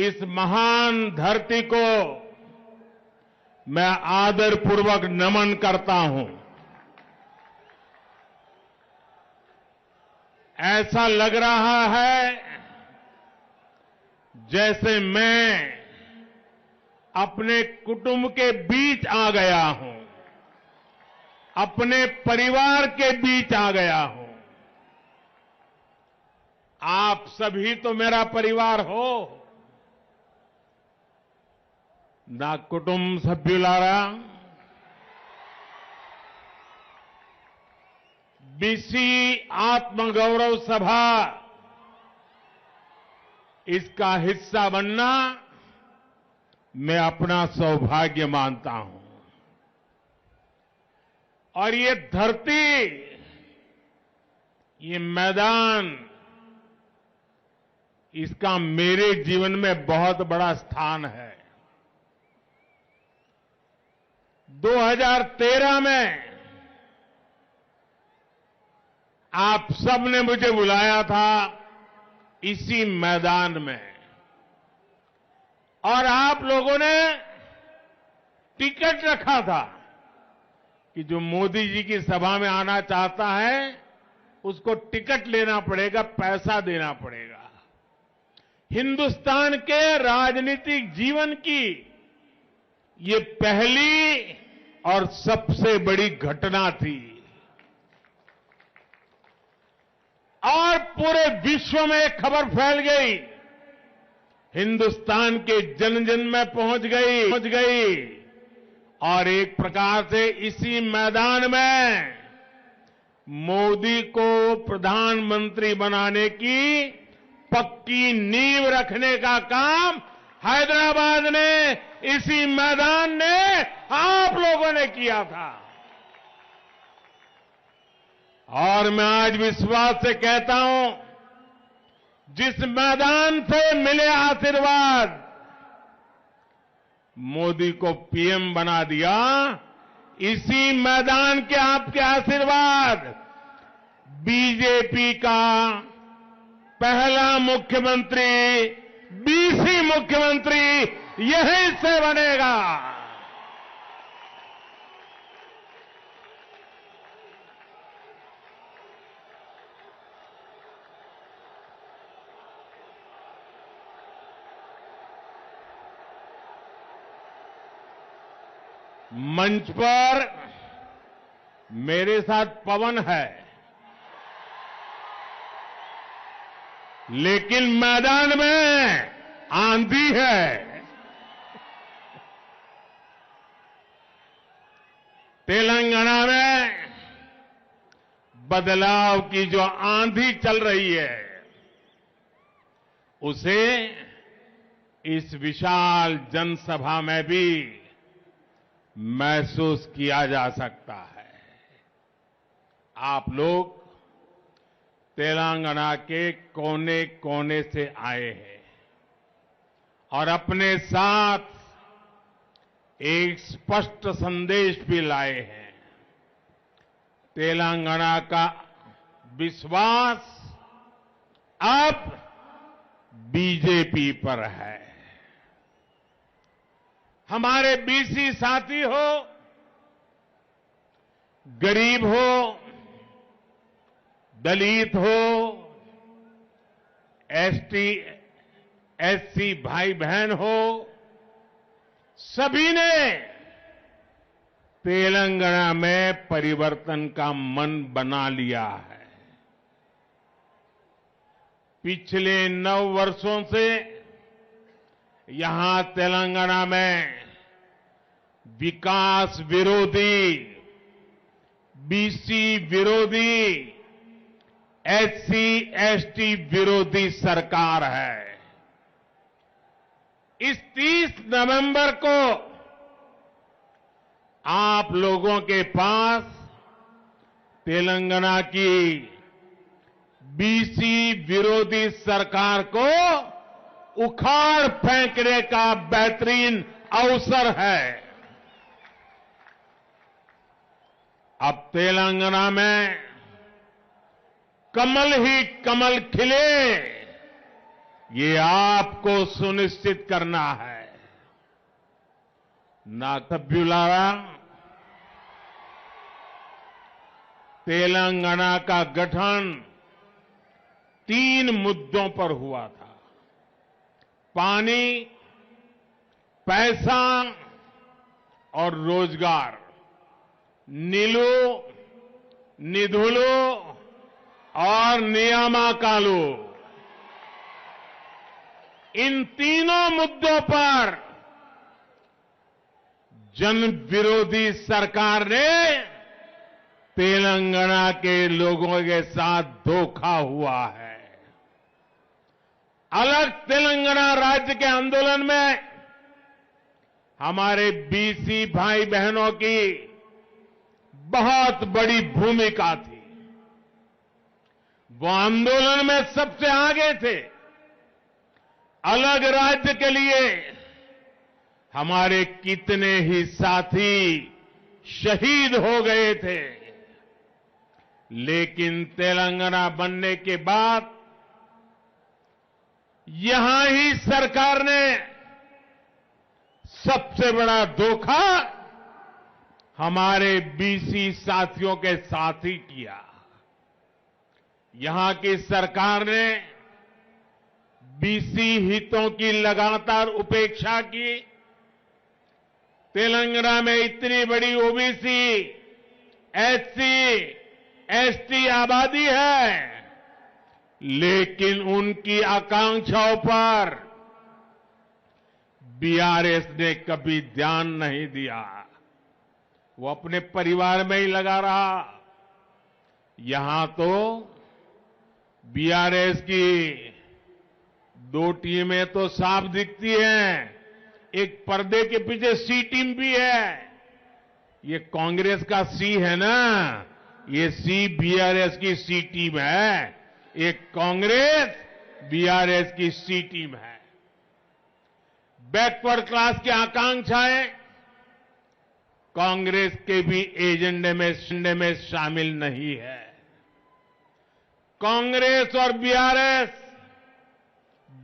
इस महान धरती को मैं आदरपूर्वक नमन करता हूं। ऐसा लग रहा है जैसे मैं अपने कुटुंब के बीच आ गया हूं, अपने परिवार के बीच आ गया हूं। आप सभी तो मेरा परिवार हो। నా కుటుంబ సభ్యులారా, बीसी आत्मगौरव सभा इसका हिस्सा बनना मैं अपना सौभाग्य मानता हूं। और ये धरती, ये मैदान, इसका मेरे जीवन में बहुत बड़ा स्थान है। 2013 में आप सबने मुझे बुलाया था इसी मैदान में, और आप लोगों ने टिकट रखा था कि जो मोदी जी की सभा में आना चाहता है उसको टिकट लेना पड़ेगा, पैसा देना पड़ेगा। हिंदुस्तान के राजनीतिक जीवन की ये पहली और सबसे बड़ी घटना थी, और पूरे विश्व में खबर फैल गई, हिंदुस्तान के जन जन में पहुंच गई। और एक प्रकार से इसी मैदान में मोदी को प्रधानमंत्री बनाने की पक्की नींव रखने का काम हैदराबाद ने, इसी मैदान ने, आप लोगों ने किया था। और मैं आज विश्वास से कहता हूं, जिस मैदान से मिले आशीर्वाद, मोदी को पीएम बना दिया, इसी मैदान के आपके आशीर्वाद बीजेपी का पहला मुख्यमंत्री, बीसी मुख्यमंत्री यहीं से बनेगा। मंच पर मेरे साथ पवन है, लेकिन मैदान में आंधी है। तेलंगाना में बदलाव की जो आंधी चल रही है, उसे इस विशाल जनसभा में भी महसूस किया जा सकता है। आप लोग तेलंगाना के कोने कोने से आए हैं और अपने साथ एक स्पष्ट संदेश भी लाए हैं। तेलंगाना का विश्वास अब बीजेपी पर है। हमारे बीसी साथी हो, गरीब हो, दलित हो, एसटी एससी भाई बहन हो, सभी ने तेलंगाना में परिवर्तन का मन बना लिया है। पिछले 9 वर्षों से यहां तेलंगाना में विकास विरोधी, बीसी विरोधी, एससी एसटी विरोधी सरकार है। इस 30 नवंबर को आप लोगों के पास तेलंगाना की बीसी विरोधी सरकार को उखाड़ फेंकने का बेहतरीन अवसर है। अब तेलंगाना में कमल ही कमल खिले, ये आपको सुनिश्चित करना है। ना सभ्युलारा, तेलंगाना का गठन 3 मुद्दों पर हुआ था। पानी, पैसा और रोजगार। नीलू, निधुलू और नियामकालू, इन तीनों मुद्दों पर जन विरोधी सरकार ने तेलंगाना के लोगों के साथ धोखा हुआ है। अलग तेलंगाना राज्य के आंदोलन में हमारे बीसी भाई बहनों की बहुत बड़ी भूमिका थी। वो आंदोलन में सबसे आगे थे। अलग राज्य के लिए हमारे कितने ही साथी शहीद हो गए थे, लेकिन तेलंगाना बनने के बाद यहां ही सरकार ने सबसे बड़ा धोखा हमारे बीसी साथियों के साथ ही किया। यहां की सरकार ने बीसी हितों की लगातार उपेक्षा की। तेलंगाना में इतनी बड़ी ओबीसी, एससी, एसटी आबादी है, लेकिन उनकी आकांक्षाओं पर बीआरएस ने कभी ध्यान नहीं दिया। वो अपने परिवार में ही लगा रहा। यहां तो बीआरएस की 2 टीमें तो साफ दिखती हैं, एक पर्दे के पीछे सी टीम भी है। ये कांग्रेस का सी है ना, ये सी बीआरएस की सी टीम है। एक कांग्रेस बीआरएस की सी टीम है। बैकवर्ड क्लास की आकांक्षाएं कांग्रेस के भी एजेंडे में शामिल नहीं है। कांग्रेस और बीआरएस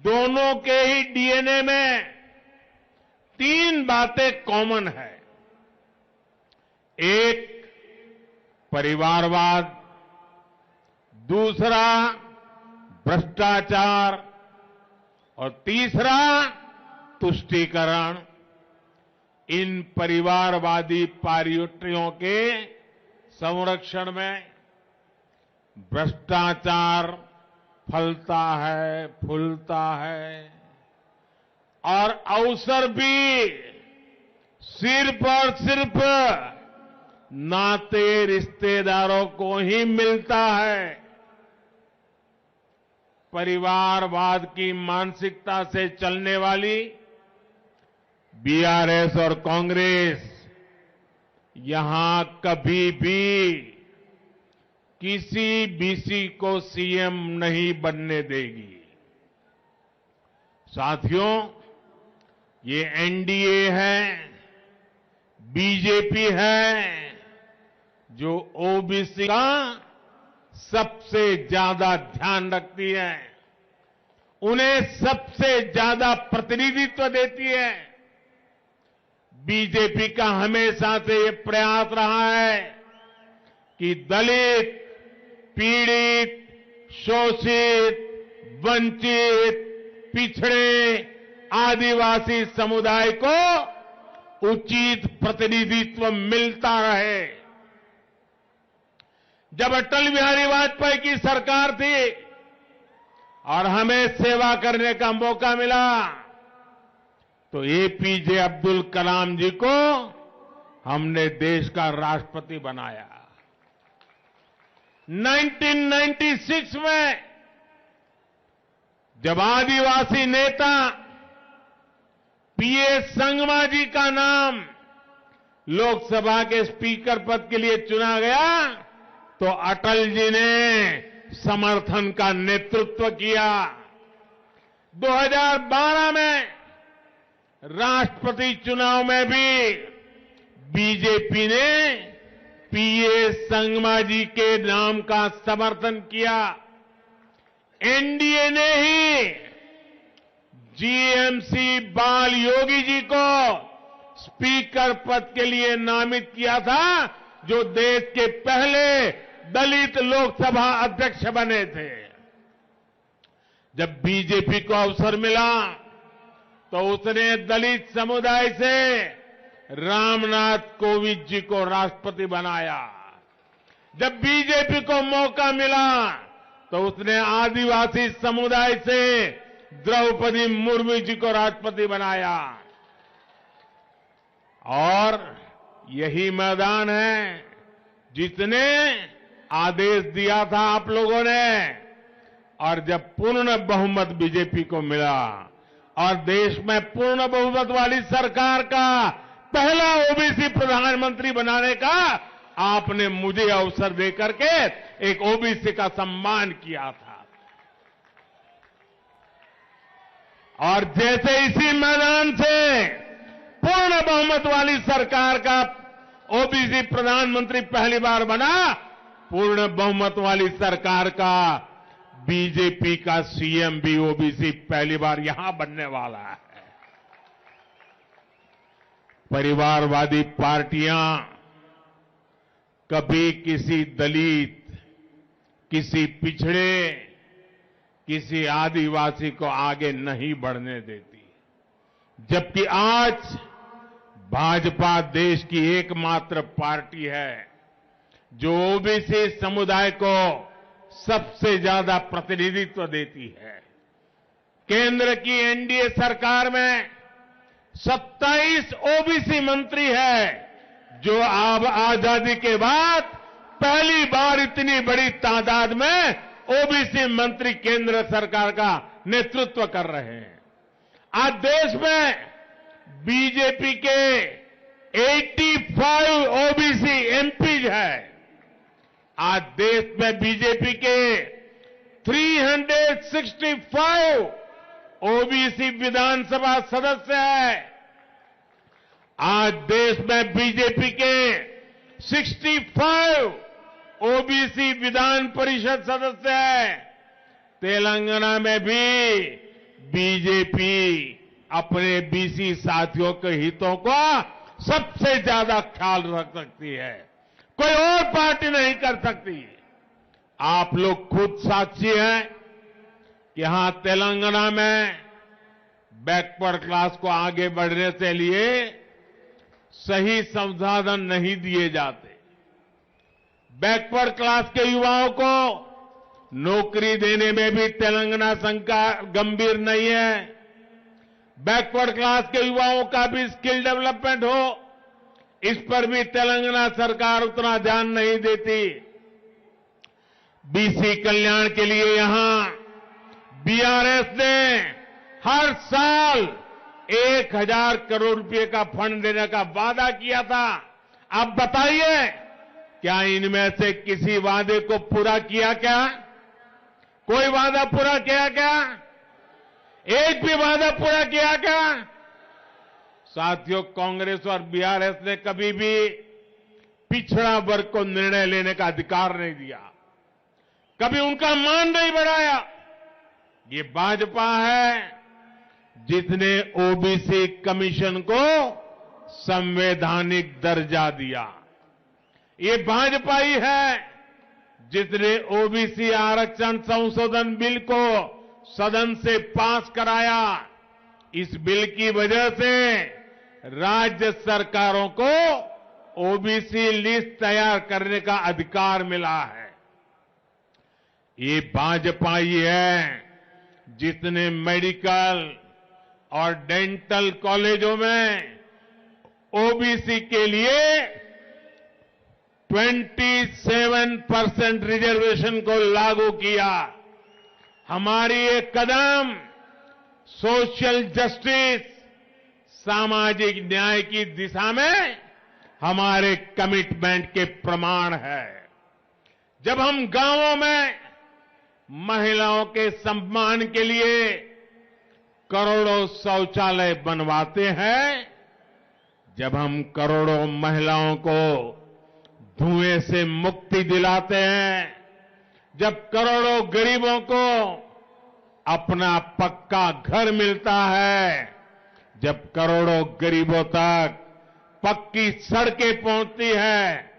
दोनों के ही डीएनए में 3 बातें कॉमन है। एक, परिवारवाद। दूसरा, भ्रष्टाचार। और तीसरा, तुष्टीकरण। इन परिवारवादी पार्टियों के संरक्षण में भ्रष्टाचार फलता है, फूलता है, और अवसर भी सिर्फ और सिर्फ नाते रिश्तेदारों को ही मिलता है। परिवारवाद की मानसिकता से चलने वाली बीआरएस और कांग्रेस यहां कभी भी किसी बीसी को सीएम नहीं बनने देगी। साथियों, ये एनडीए है, बीजेपी है, जो ओबीसी का सबसे ज्यादा ध्यान रखती है, उन्हें सबसे ज्यादा प्रतिनिधित्व देती है। बीजेपी का हमेशा से ये प्रयास रहा है कि दलित, पीड़ित, शोषित, वंचित, पिछड़े, आदिवासी समुदाय को उचित प्रतिनिधित्व मिलता रहे। जब अटल बिहारी वाजपेयी की सरकार थी और हमें सेवा करने का मौका मिला, तो एपीजे अब्दुल कलाम जी को हमने देश का राष्ट्रपति बनाया। 1996 में जब आदिवासी नेता पीए संगमा जी का नाम लोकसभा के स्पीकर पद के लिए चुना गया, तो अटल जी ने समर्थन का नेतृत्व किया। 2012 में राष्ट्रपति चुनाव में भी बीजेपी ने पीए संगमा जी के नाम का समर्थन किया। एनडीए ने ही जीएमसी बाल योगी जी को स्पीकर पद के लिए नामित किया था, जो देश के पहले दलित लोकसभा अध्यक्ष बने थे। जब बीजेपी को अवसर मिला तो उसने दलित समुदाय से रामनाथ कोविंद जी को राष्ट्रपति बनाया। जब बीजेपी को मौका मिला तो उसने आदिवासी समुदाय से द्रौपदी मुर्मू जी को राष्ट्रपति बनाया। और यही मैदान है जिसने आदेश दिया था आप लोगों ने, और जब पूर्ण बहुमत बीजेपी को मिला और देश में पूर्ण बहुमत वाली सरकार का पहला ओबीसी प्रधानमंत्री बनाने का आपने मुझे अवसर देकर के एक ओबीसी का सम्मान किया था। और जैसे इसी मैदान से पूर्ण बहुमत वाली सरकार का ओबीसी प्रधानमंत्री पहली बार बना, पूर्ण बहुमत वाली सरकार का बीजेपी का सीएम भी ओबीसी पहली बार यहां बनने वाला है। परिवारवादी पार्टियां कभी किसी दलित, किसी पिछड़े, किसी आदिवासी को आगे नहीं बढ़ने देती, जबकि आज भाजपा देश की एकमात्र पार्टी है जो ओबीसी समुदाय को सबसे ज्यादा प्रतिनिधित्व देती है। केंद्र की एनडीए सरकार में 27 ओबीसी मंत्री है, जो अब आजादी के बाद पहली बार इतनी बड़ी तादाद में ओबीसी मंत्री केंद्र सरकार का नेतृत्व कर रहे हैं। आज देश में बीजेपी के 85 ओबीसी एमपीज है। आज देश में बीजेपी के 365 ओबीसी विधानसभा सदस्य है। आज देश में बीजेपी के 65 ओबीसी विधान परिषद सदस्य है। तेलंगाना में भी बीजेपी अपने बीसी साथियों के हितों का सबसे ज्यादा ख्याल रख सकती है, कोई और पार्टी नहीं कर सकती। आप लोग खुद साक्षी हैं कि यहां तेलंगाना में बैकवर्ड क्लास को आगे बढ़ने के लिए सही संसाधन नहीं दिए जाते। बैकवर्ड क्लास के युवाओं को नौकरी देने में भी तेलंगाना सरकार गंभीर नहीं है। बैकवर्ड क्लास के युवाओं का भी स्किल डेवलपमेंट हो, इस पर भी तेलंगाना सरकार उतना ध्यान नहीं देती। बीसी कल्याण के लिए यहां बीआरएस ने हर साल 1000 करोड़ रुपए का फंड देने का वादा किया था। आप बताइए, क्या इनमें से किसी वादे को पूरा किया क्या? कोई वादा पूरा किया क्या? एक भी वादा पूरा किया क्या? साथियों, कांग्रेस और बीआरएस ने कभी भी पिछड़ा वर्ग को निर्णय लेने का अधिकार नहीं दिया, कभी उनका मान नहीं बढ़ाया। ये भाजपा है जिसने ओबीसी कमीशन को संवैधानिक दर्जा दिया। ये भाजपा ही है जिसने ओबीसी आरक्षण संशोधन बिल को सदन से पास कराया। इस बिल की वजह से राज्य सरकारों को ओबीसी लिस्ट तैयार करने का अधिकार मिला है। ये भाजपा ही है जिसने मेडिकल और डेंटल कॉलेजों में ओबीसी के लिए 27% रिजर्वेशन को लागू किया। हमारी ये कदम सोशल जस्टिस, सामाजिक न्याय की दिशा में हमारे कमिटमेंट के प्रमाण है। जब हम गांवों में महिलाओं के सम्मान के लिए करोड़ों शौचालय बनवाते हैं, जब हम करोड़ों महिलाओं को धुएं से मुक्ति दिलाते हैं, जब करोड़ों गरीबों को अपना पक्का घर मिलता है, जब करोड़ों गरीबों तक पक्की सड़कें पहुंचती है,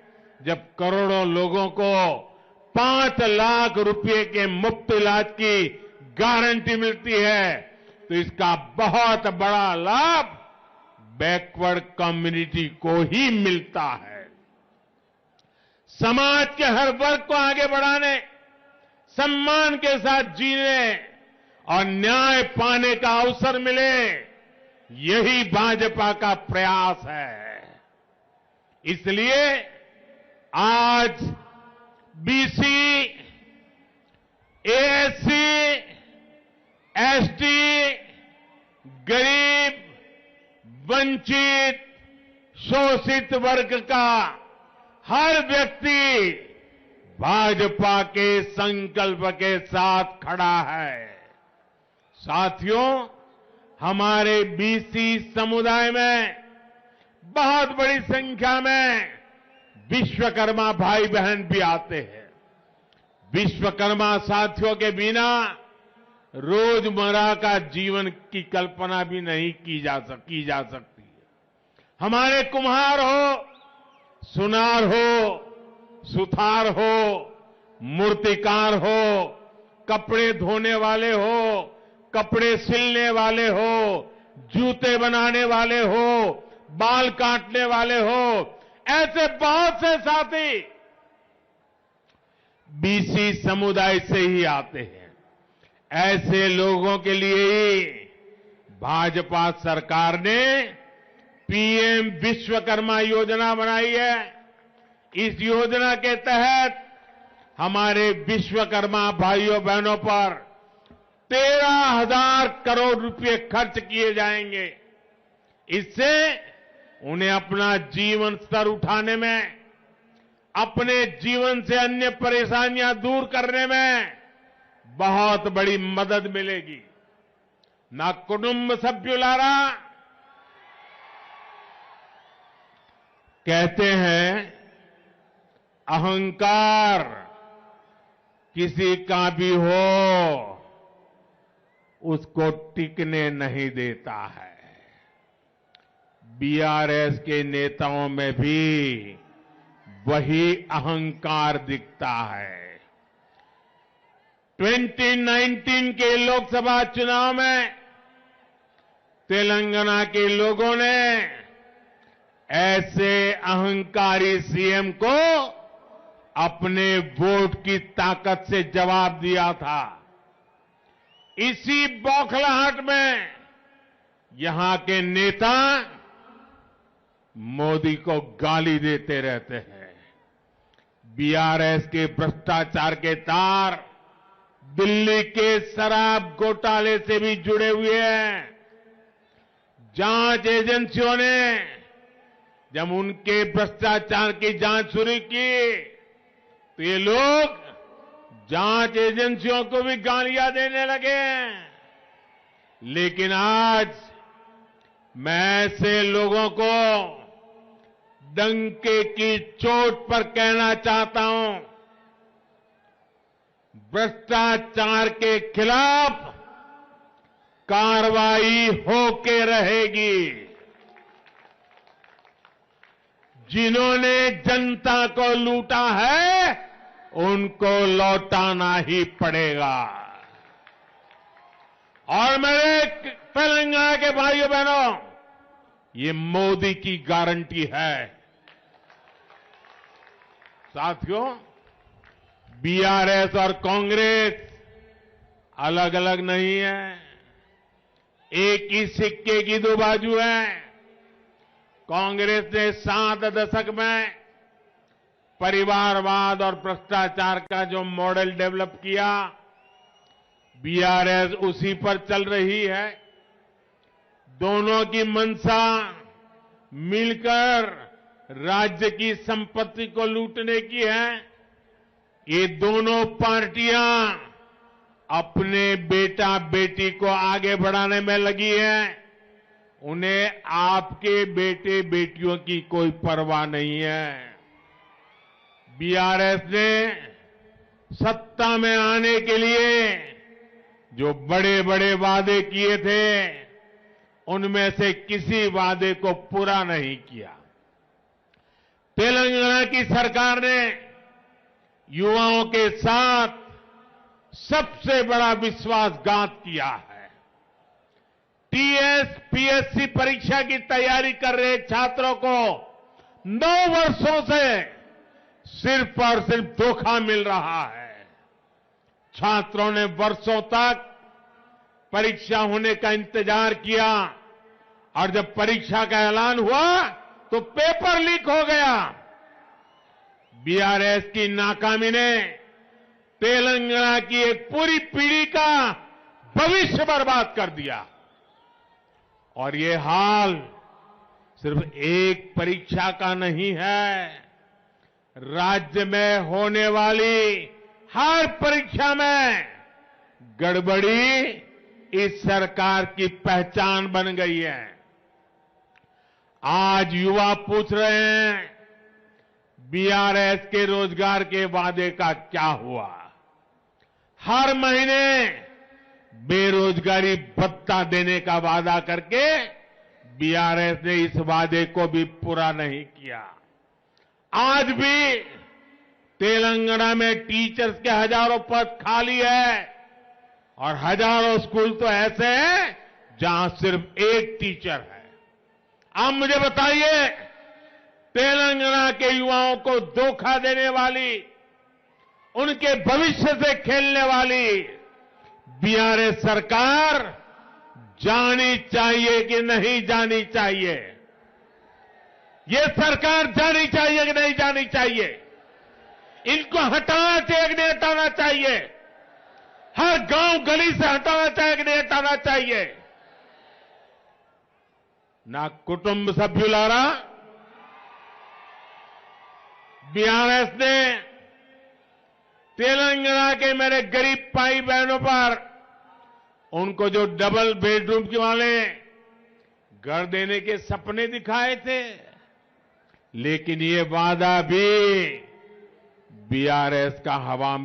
जब करोड़ों लोगों को 5 लाख रुपए के मुफ्त इलाज की गारंटी मिलती है, तो इसका बहुत बड़ा लाभ बैकवर्ड कम्युनिटी को ही मिलता है। समाज के हर वर्ग को आगे बढ़ाने, सम्मान के साथ जीने और न्याय पाने का अवसर मिले, यही भाजपा का प्रयास है। इसलिए आज बीसी, एएससी, एसटी, गरीब, वंचित, शोषित वर्ग का हर व्यक्ति भाजपा के संकल्प के साथ खड़ा है। साथियों, हमारे बीसी समुदाय में बहुत बड़ी संख्या में विश्वकर्मा भाई बहन भी आते हैं। विश्वकर्मा साथियों के बिना रोजमर्रा का जीवन की कल्पना भी नहीं की जा सकती है। हमारे कुम्हार हो, सुनार हो, सुथार हो, मूर्तिकार हो, कपड़े धोने वाले हो, कपड़े सिलने वाले हो, जूते बनाने वाले हो, बाल काटने वाले हो, ऐसे बहुत से साथी बीसी समुदाय से ही आते हैं। ऐसे लोगों के लिए ही भाजपा सरकार ने पीएम विश्वकर्मा योजना बनाई है। इस योजना के तहत हमारे विश्वकर्मा भाइयों बहनों पर 13,000 करोड़ रुपए खर्च किए जाएंगे। इससे उन्हें अपना जीवन स्तर उठाने में, अपने जीवन से अन्य परेशानियां दूर करने में बहुत बड़ी मदद मिलेगी। ना कुटुंब सभ्युलारा कहते हैं, अहंकार किसी का भी हो उसको टिकने नहीं देता है। बीआरएस के नेताओं में भी वही अहंकार दिखता है। 2019 के लोकसभा चुनाव में तेलंगाना के लोगों ने ऐसे अहंकारी सीएम को अपने वोट की ताकत से जवाब दिया था। इसी बौखलाहट में यहां के नेता मोदी को गाली देते रहते हैं। बीआरएस के भ्रष्टाचार के तार दिल्ली के शराब घोटाले से भी जुड़े हुए हैं। जांच एजेंसियों ने जब उनके भ्रष्टाचार की जांच शुरू की तो ये लोग जांच एजेंसियों को भी गालियां देने लगे हैं। लेकिन आज मैं ऐसे लोगों को डंके की चोट पर कहना चाहता हूं, भ्रष्टाचार के खिलाफ कार्रवाई होके रहेगी। जिन्होंने जनता को लूटा है उनको लौटाना ही पड़ेगा। और मेरे तेलंगाना के भाइयों बहनों, ये मोदी की गारंटी है। साथियों, बीआरएस और कांग्रेस अलग अलग नहीं है, एक ही सिक्के की दो बाजू है। कांग्रेस ने 7 दशक में परिवारवाद और भ्रष्टाचार का जो मॉडल डेवलप किया, बीआरएस उसी पर चल रही है। दोनों की मंशा मिलकर राज्य की संपत्ति को लूटने की है। ये दोनों पार्टियां अपने बेटा बेटी को आगे बढ़ाने में लगी हैं। उन्हें आपके बेटे बेटियों की कोई परवाह नहीं है। बीआरएस ने सत्ता में आने के लिए जो बड़े बड़े वादे किए थे उनमें से किसी वादे को पूरा नहीं किया। तेलंगाना की सरकार ने युवाओं के साथ सबसे बड़ा विश्वासघात किया है। टीएस, पीएससी परीक्षा की तैयारी कर रहे छात्रों को 9 वर्षों से सिर्फ और सिर्फ धोखा मिल रहा है। छात्रों ने वर्षों तक परीक्षा होने का इंतजार किया और जब परीक्षा का ऐलान हुआ तो पेपर लीक हो गया। बीआरएस की नाकामी ने तेलंगाना की एक पूरी पीढ़ी का भविष्य बर्बाद कर दिया। और ये हाल सिर्फ एक परीक्षा का नहीं है, राज्य में होने वाली हर परीक्षा में गड़बड़ी इस सरकार की पहचान बन गई है। आज युवा पूछ रहे हैं, बीआरएस के रोजगार के वादे का क्या हुआ? हर महीने बेरोजगारी भत्ता देने का वादा करके बीआरएस ने इस वादे को भी पूरा नहीं किया। आज भी तेलंगाना में टीचर्स के हजारों पद खाली है और हजारों स्कूल तो ऐसे हैं जहां सिर्फ एक टीचर है। आप मुझे बताइए, तेलंगाना के युवाओं को धोखा देने वाली, उनके भविष्य से खेलने वाली बीआरएस सरकार जानी चाहिए कि नहीं जानी चाहिए? ये सरकार जानी चाहिए कि नहीं जानी चाहिए? इनको हटाना चाहिए कि नहीं हटाना चाहिए? हर गांव गली से हटाना चाहिए कि नहीं हटाना चाहिए? ना कुटुंब सभ्युलारा, बीआरएस ने तेलंगाना के मेरे गरीब भाई बहनों पर उनको जो डबल बेडरूम के वाले घर देने के सपने दिखाए थे, लेकिन ये वादा भी बीआरएस का हवा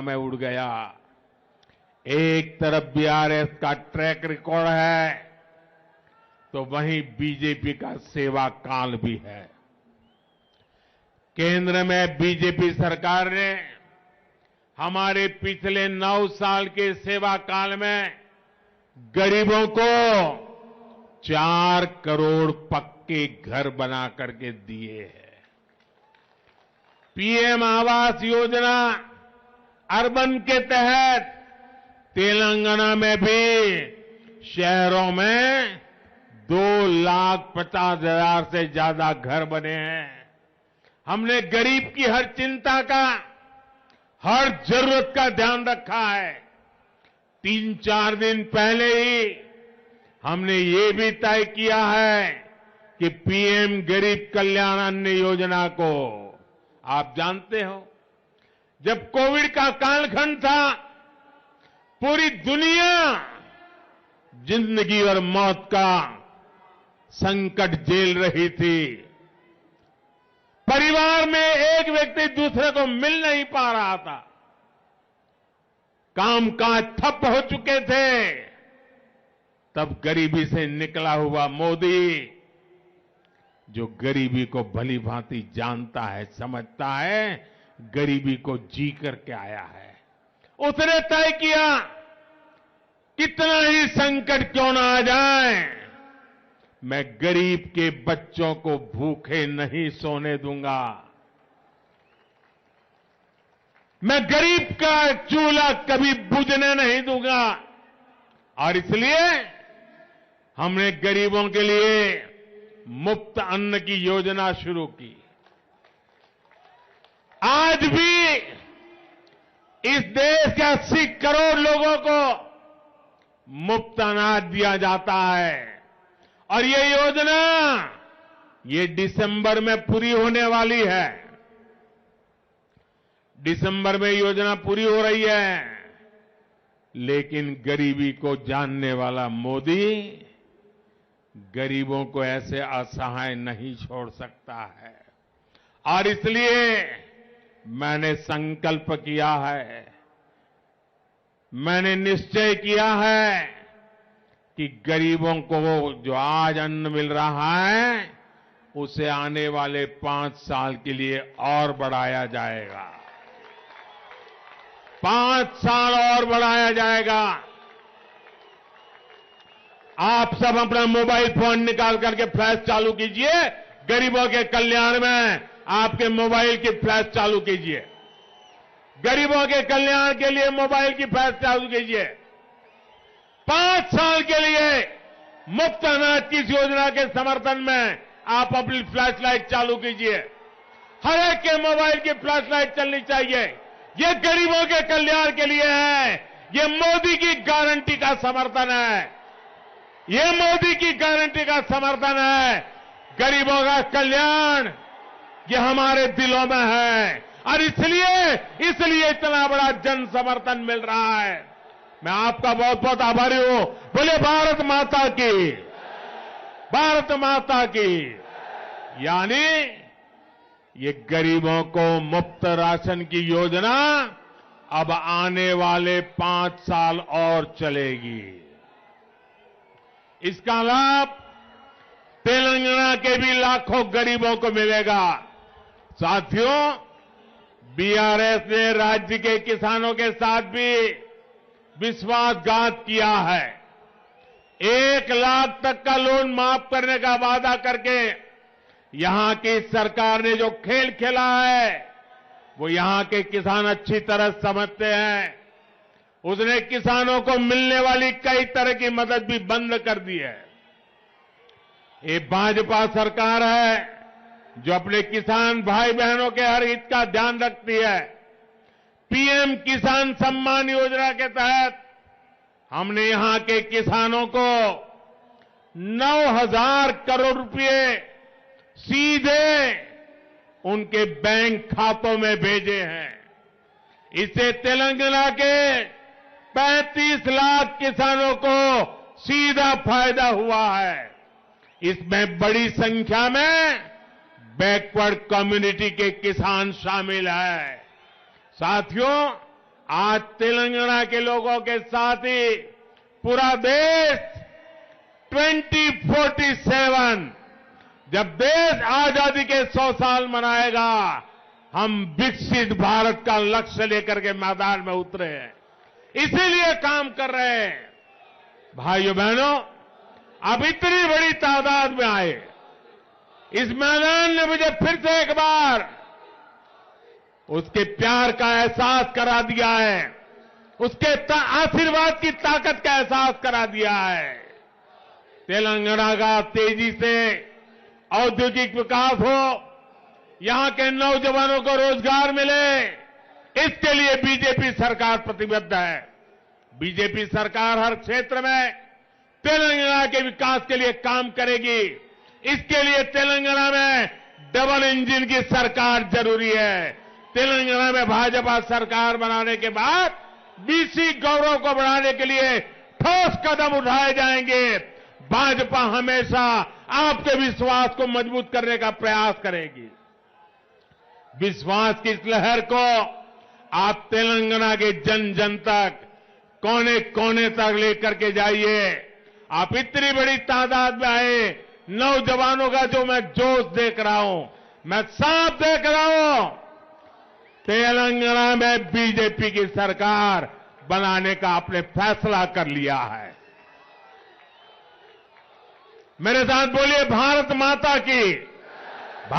में उड़ गया। एक तरफ बीआरएस का ट्रैक रिकॉर्ड है तो वहीं बीजेपी का सेवा काल भी है। केंद्र में बीजेपी सरकार ने हमारे पिछले 9 साल के सेवा काल में गरीबों को 4 करोड़ पक्के घर बना करके दिए हैं। पीएम आवास योजना अर्बन के तहत तेलंगाना में भी शहरों में 2,50,000 से ज्यादा घर बने हैं। हमने गरीब की हर चिंता का, हर जरूरत का ध्यान रखा है। 3-4 दिन पहले ही हमने ये भी तय किया है कि पीएम गरीब कल्याण अन्न योजना को, आप जानते हो, जब कोविड का कालखंड था, पूरी दुनिया जिंदगी और मौत का संकट झेल रही थी। परिवार में एक व्यक्ति दूसरे को मिल नहीं पा रहा था, कामकाज ठप हो चुके थे। तब गरीबी से निकला हुआ मोदी, जो गरीबी को भली भांति जानता है, समझता है, गरीबी को जी करके आया है, उसने तय किया कितना ही संकट क्यों ना आ जाए, मैं गरीब के बच्चों को भूखे नहीं सोने दूंगा। मैं गरीब का चूल्हा कभी बुझने नहीं दूंगा। और इसलिए हमने गरीबों के लिए मुफ्त अन्न की योजना शुरू की। आज भी इस देश के 80 करोड़ लोगों को मुफ्त अनाज दिया जाता है और ये योजना ये दिसंबर में पूरी होने वाली है। दिसंबर में योजना पूरी हो रही है, लेकिन गरीबी को जानने वाला मोदी गरीबों को ऐसे असहाय नहीं छोड़ सकता है। और इसलिए मैंने संकल्प किया है, मैंने निश्चय किया है कि गरीबों को जो आज अन्न मिल रहा है उसे आने वाले 5 साल के लिए और बढ़ाया जाएगा। 5 साल और बढ़ाया जाएगा। आप सब अपना मोबाइल फोन निकाल करके फ्लैश चालू कीजिए। गरीबों के कल्याण में आपके मोबाइल की फ्लैश चालू कीजिए। गरीबों के कल्याण के लिए मोबाइल की फ्लैश चालू कीजिए। 5 साल के लिए मुफ्त अनाज की इस योजना के समर्थन में आप अपनी फ्लैश लाइट चालू कीजिए। हर एक के मोबाइल की फ्लैश लाइट चलनी चाहिए। ये गरीबों के कल्याण के लिए है। ये मोदी की गारंटी का समर्थन है। ये मोदी की गारंटी का समर्थन है। गरीबों का कल्याण ये हमारे दिलों में है और इसलिए इतना बड़ा जन समर्थन मिल रहा है। मैं आपका बहुत बहुत आभारी हूं। बोले भारत माता की, भारत माता की। यानी ये गरीबों को मुफ्त राशन की योजना अब आने वाले 5 साल और चलेगी। इसका लाभ तेलंगाना के भी लाखों गरीबों को मिलेगा। साथियों, बीआरएस ने राज्य के किसानों के साथ भी विश्वासघात किया है। 1 लाख तक का लोन माफ करने का वादा करके यहां की सरकार ने जो खेल खेला है वो यहां के किसान अच्छी तरह समझते हैं। उसने किसानों को मिलने वाली कई तरह की मदद भी बंद कर दी है। ये भाजपा सरकार है जो अपने किसान भाई बहनों के हर हित का ध्यान रखती है। पीएम किसान सम्मान योजना के तहत हमने यहां के किसानों को 9,000 करोड़ रुपए सीधे उनके बैंक खातों में भेजे हैं। इससे तेलंगाना के 35 लाख किसानों को सीधा फायदा हुआ है। इसमें बड़ी संख्या में बैकवर्ड कम्युनिटी के किसान शामिल हैं। साथियों, आज तेलंगाना के लोगों के साथ ही पूरा देश 2047 जब देश आजादी के 100 साल मनाएगा, हम विकसित भारत का लक्ष्य लेकर के मैदान में उतरे हैं। इसीलिए काम कर रहे हैं। भाइयों बहनों, अब इतनी बड़ी तादाद में आए, इस मैदान ने मुझे फिर से एक बार उसके प्यार का एहसास करा दिया है, उसके आशीर्वाद की ताकत का एहसास करा दिया है। तेलंगाना का तेजी से औद्योगिक विकास हो, यहां के नौजवानों को रोजगार मिले, इसके लिए बीजेपी सरकार प्रतिबद्ध है। बीजेपी सरकार हर क्षेत्र में तेलंगाना के विकास के लिए काम करेगी। इसके लिए तेलंगाना में डबल इंजन की सरकार जरूरी है। तेलंगाना में भाजपा सरकार बनाने के बाद बीसी गौरव को बढ़ाने के लिए ठोस कदम उठाए जाएंगे। भाजपा हमेशा आपके विश्वास को मजबूत करने का प्रयास करेगी। विश्वास की इस लहर को आप तेलंगाना के जन जन तक, कोने कोने तक लेकर के जाइए। आप इतनी बड़ी तादाद में आए, नौजवानों का जो मैं जोश देख रहा हूं, मैं साफ देख रहा हूं, तेलंगाना में बीजेपी की सरकार बनाने का आपने फैसला कर लिया है। मेरे साथ बोलिए, भारत माता की।